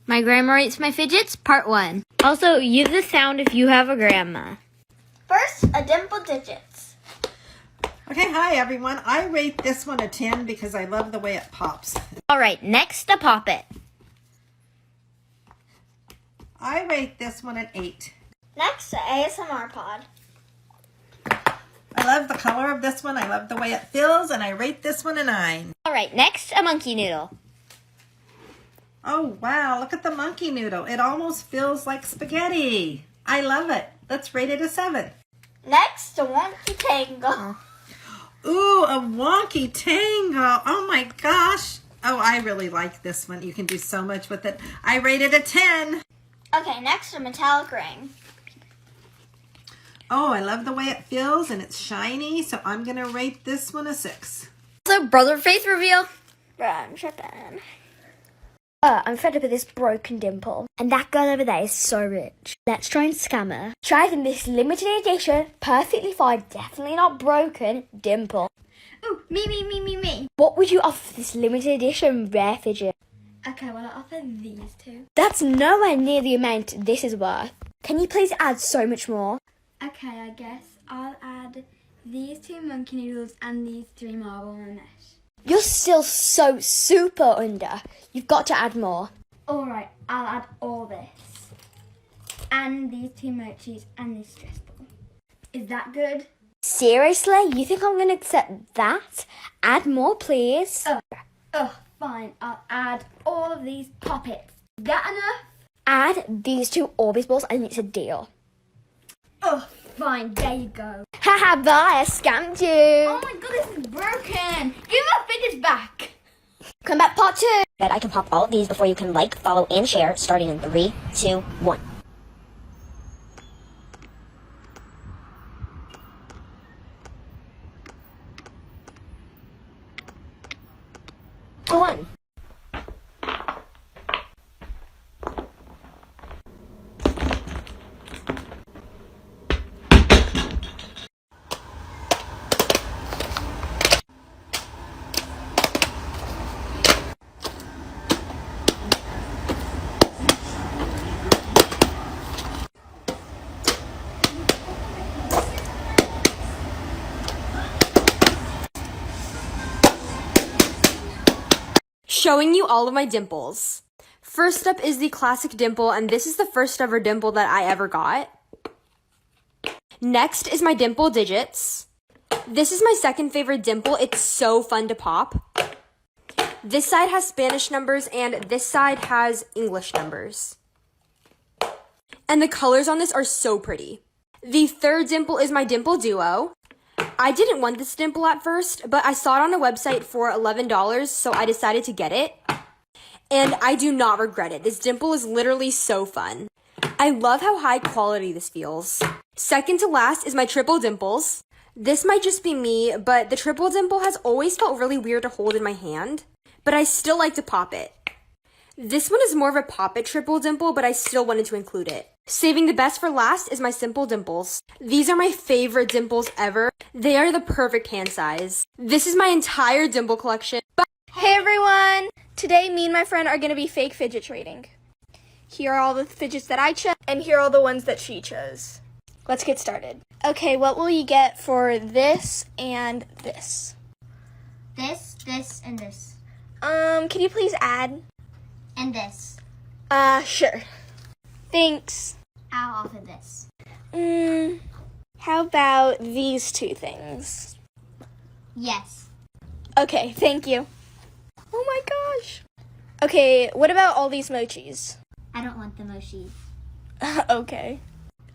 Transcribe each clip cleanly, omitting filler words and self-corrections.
My grandma rates my fidgets, part 1. Also, use the sound if you have a grandma. First, a dimple digits. Okay, hi everyone. I rate this one a 10 because I love the way it pops. Alright, next a pop it. I rate this one an 8. Next, the ASMR pod. I love the color of this one. I love the way it feels, and I rate this one a 9. Alright, next a monkey noodle. Oh, wow. Look at the monkey noodle. It almost feels like spaghetti. I love it. Let's rate it a 7. Next, a wonky tangle. Ooh, a wonky tangle. Oh my gosh. Oh, I really like this one. You can do so much with it. I rate it a 10. Okay, next, a metallic ring. Oh, I love the way it feels, and it's shiny, so I'm going to rate this one a 6. So, brother faith reveal. I'm tripping. I'm fed up with this broken dimple. And that girl over there is so rich. Let's try and scam her. Try them this limited edition, perfectly fine, definitely not broken, dimple. Ooh, me. What would you offer for this limited edition rare fidget? Okay, well, I'll offer these two. That's nowhere near the amount this is worth. Can you please add so much more? Okay, I guess I'll add these 2 monkey noodles and these 3 marble mesh. You're still so super under. You've got to add more. Alright, I'll add all this. And these 2 mochis and this stress ball. Is that good? Seriously? You think I'm going to accept that? Add more, please. Fine. I'll add all of these poppets. Is that enough? Add these 2 Orbeez balls and it's a deal. Fine. There you go. Haha, bye. I scammed you. Oh my god, this is broken. Give my fidgets back. Come back, part 2. That I can pop all of these before you can like, follow, and share, starting in 3, 2, 1. Go on. Showing you all of my dimples. First up is the classic dimple, and this is the first ever dimple that I ever got. Next is my dimple digits. This is my second favorite dimple. It's so fun to pop. This side has Spanish numbers and this side has English numbers. And the colors on this are so pretty. The third dimple is my dimple duo. I didn't want this dimple at first, but I saw it on a website for $11, so I decided to get it. And I do not regret it. This dimple is literally so fun. I love how high quality this feels. Second to last is my triple dimples. This might just be me, but the triple dimple has always felt really weird to hold in my hand, but I still like to pop it. This one is more of a pop it triple dimple, but I still wanted to include it. Saving the best for last is my simple dimples. These are my favorite dimples ever. They are the perfect hand size. This is my entire dimple collection. Hey everyone! Today me and my friend are going to be fake fidget trading. Here are all the fidgets that I chose, and here are all the ones that she chose. Let's get started. Okay, what will you get for this and this? This, and this. Can you please add? And this. Sure. Thanks. I'll offer this. How about these 2 things? Yes. Okay, thank you. Oh my gosh. Okay, what about all these mochis? I don't want the mochi. Okay.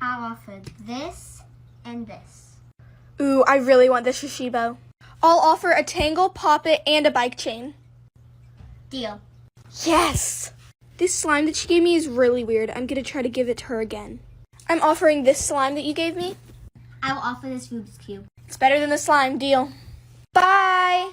I'll offer this and this. Ooh, I really want this Shishibo. I'll offer a tangle, poppet, and a bike chain. Deal. Yes! This slime that she gave me is really weird. I'm gonna try to give it to her again. I'm offering this slime that you gave me. I will offer this Rubik's Cube. It's better than the slime. Deal. Bye!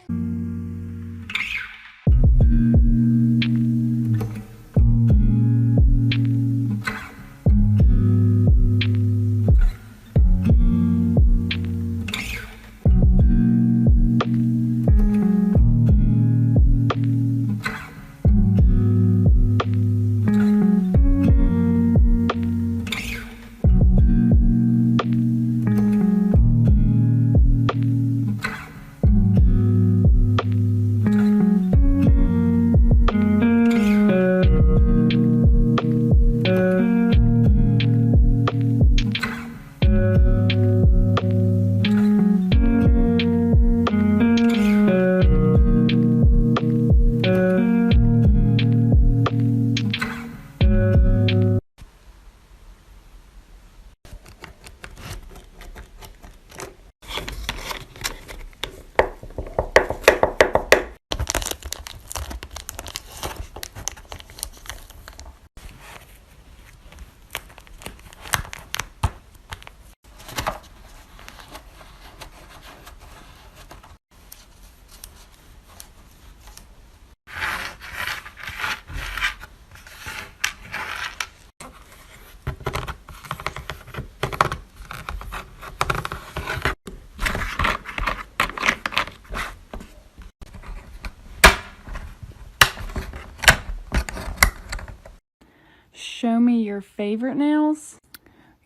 Show me your favorite nails,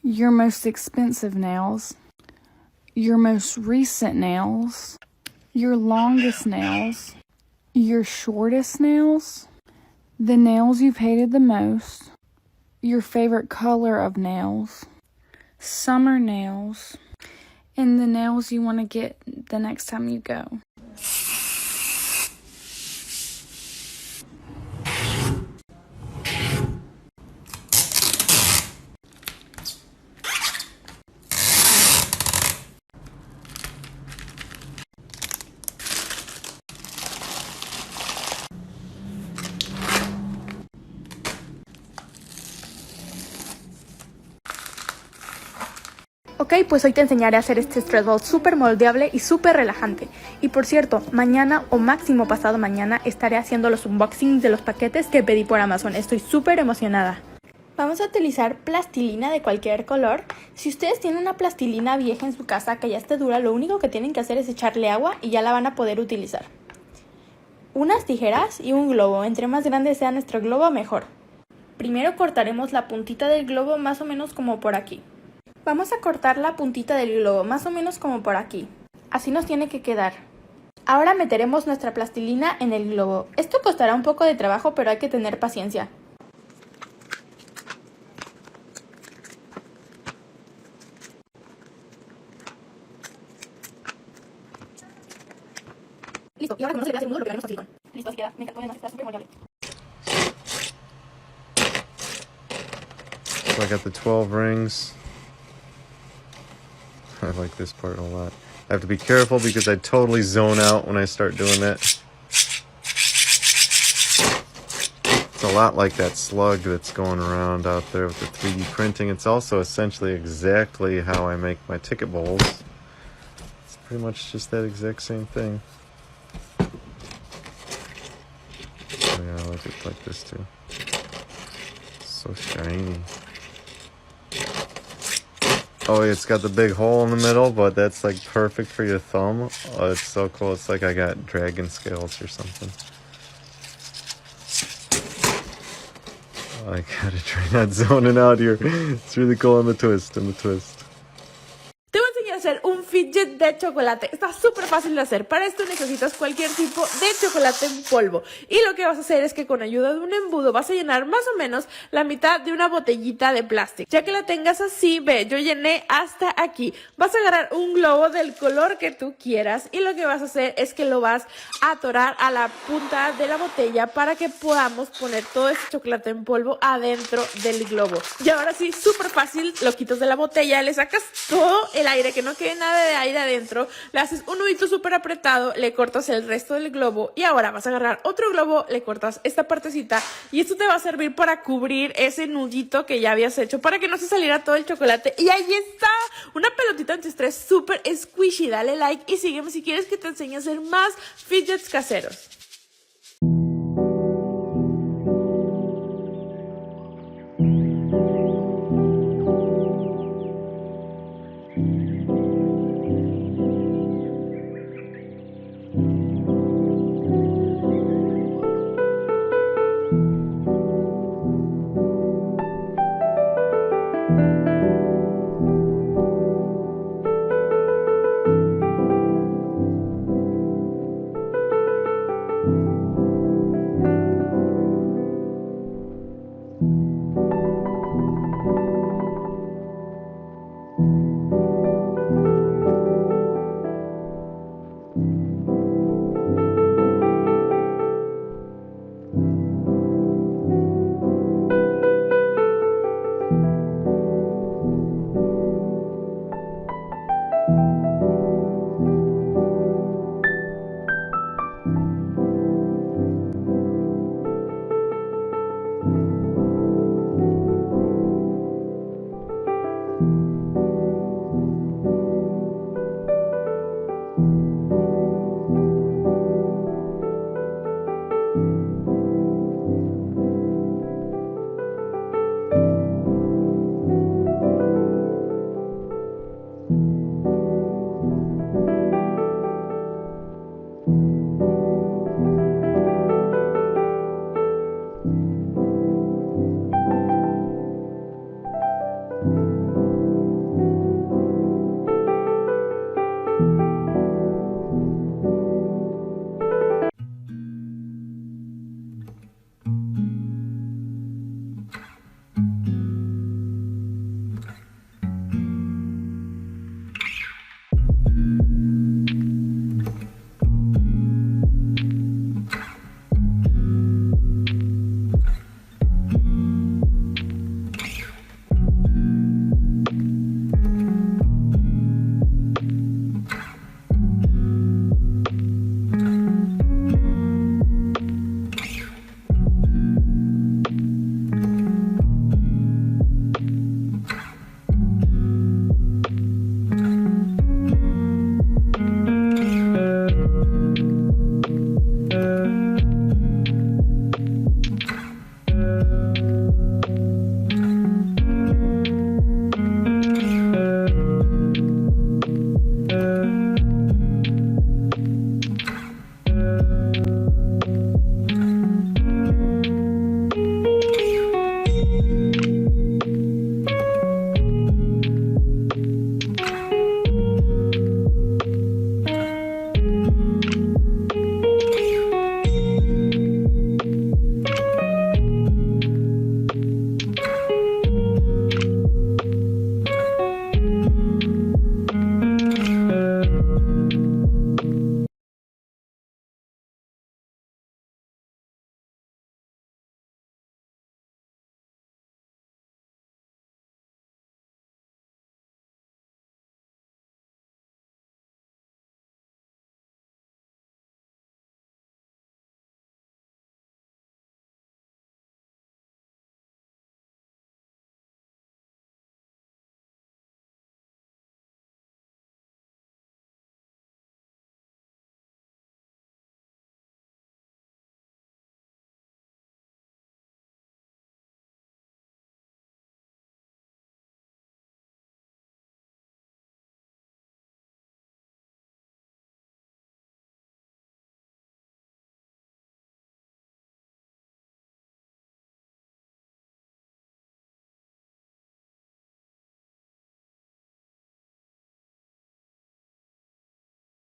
your most expensive nails, your most recent nails, your longest nails, your shortest nails, the nails you've hated the most, your favorite color of nails, summer nails, and the nails you want to get the next time you go. Ok, pues hoy te enseñaré a hacer este stress ball súper moldeable y súper relajante. Y por cierto, mañana o máximo pasado mañana estaré haciendo los unboxings de los paquetes que pedí por Amazon. Estoy súper emocionada. Vamos a utilizar plastilina de cualquier color. Si ustedes tienen una plastilina vieja en su casa que ya esté dura, lo único que tienen que hacer es echarle agua y ya la van a poder utilizar. Unas tijeras y un globo. Entre más grande sea nuestro globo, mejor. Primero cortaremos la puntita del globo más o menos como por aquí. Vamos a cortar la puntita del globo, más o menos como por aquí. Así nos tiene que quedar. Ahora meteremos nuestra plastilina en el globo. Esto costará un poco de trabajo, pero hay que tener paciencia. Listo, y ahora como no se le hace el nudo, lo pegaremos con silicón. Listo, así queda. Me encantó, además está súper moldeable. So I got the 12 rings. I like this part a lot. I have to be careful because I totally zone out when I start doing that. It's a lot like that slug that's going around out there with the 3D printing. It's also essentially exactly how I make my ticket bowls. It's pretty much just that exact same thing. Oh yeah, I like it like this too. So shiny. Oh, it's got the big hole in the middle, but that's like perfect for your thumb. Oh, it's so cool. It's like I got dragon scales or something. Oh, I gotta try not zoning out here. It's really cool on the twist, Te voy a enseñar a hacer un fidget de chocolate. Está súper fácil de hacer. Para esto necesitas cualquier tipo de chocolate en polvo. Y lo que vas a hacer es que con ayuda de un embudo vas a llenar más o menos la mitad de una botellita de plástico. Ya que la tengas así, ve, yo llené hasta aquí. Vas a agarrar un globo del color que tú quieras y lo que vas a hacer es que lo vas a atorar a la punta de la botella para que podamos poner todo ese chocolate en polvo adentro del globo. Y ahora sí, súper fácil, lo quitas de la botella, le sacas todo el aire, que no quede nada de aire adentro, le haces un nudito súper apretado, le cortas el resto del globo y ahora vas a agarrar otro globo, le cortas esta partecita y esto te va a servir para cubrir ese nudito que ya habías hecho para que no se saliera todo el chocolate. Y ahí está, una pelotita antiestrés súper squishy. Dale like y sígueme si quieres que te enseñe a hacer más fidgets caseros.